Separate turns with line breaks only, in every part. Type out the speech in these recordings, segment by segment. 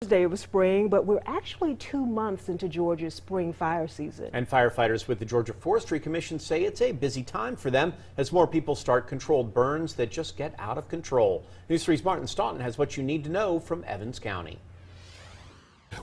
Day of spring, but we're actually 2 months into Georgia's spring fire season.
And firefighters with the Georgia Forestry Commission say it's a busy time for them as more people start controlled burns that just get out of control. News 3's Martin Staunton has what you need to know from Evans County.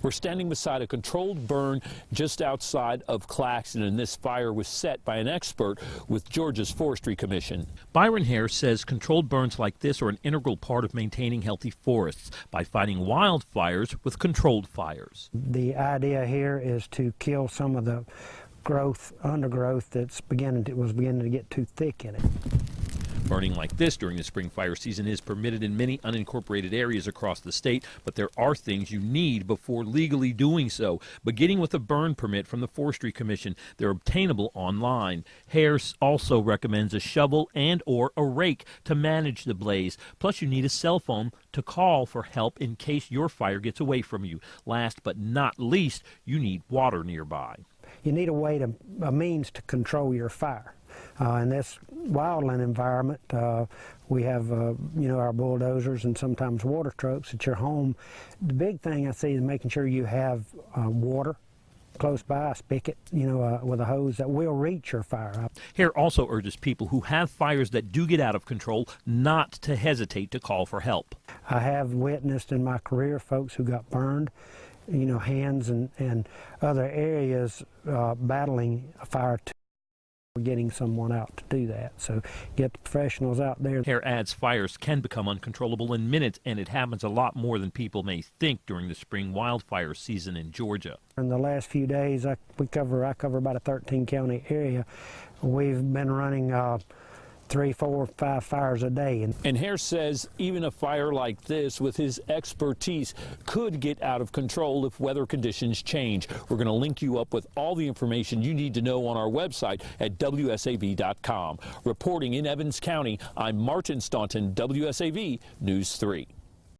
We're standing beside a controlled burn just outside of Claxton, and this fire was set by an expert with Georgia's Forestry Commission. Byron Hare says controlled burns like this are an integral part of maintaining healthy forests by fighting wildfires with controlled fires.
The idea here is to kill some of the undergrowth that's was beginning to get too thick in it.
Burning like this during the spring fire season is permitted in many unincorporated areas across the state, but there are things you need before legally doing so. Beginning with a burn permit from the Forestry Commission, they're obtainable online. Harris also recommends a shovel and/or a rake to manage the blaze. Plus, you need a cell phone to call for help in case your fire gets away from you. Last but not least, you need water nearby.
You need a means to control your fire. In this wildland environment, we have, our bulldozers and sometimes water trucks at your home. The big thing I see is making sure you have water close by, a spigot, with a hose that will reach your fire up.
Hare also urges people who have fires that do get out of control not to hesitate to call for help.
I have witnessed in my career folks who got burned, hands and other areas battling a fire. Getting someone out to do that, so get the professionals out there.
Hare adds fires can become uncontrollable in minutes, and it happens a lot more than people may think during the spring wildfire season in Georgia.
In the last few days, I cover about a 13-county area. We've been running 3, 4, 5 fires a day.
And Hare says even a fire like this, with his expertise, could get out of control if weather conditions change. We're going to link you up with all the information you need to know on our website at WSAV.com. Reporting in Evans County, I'm Martin Staunton, WSAV News 3.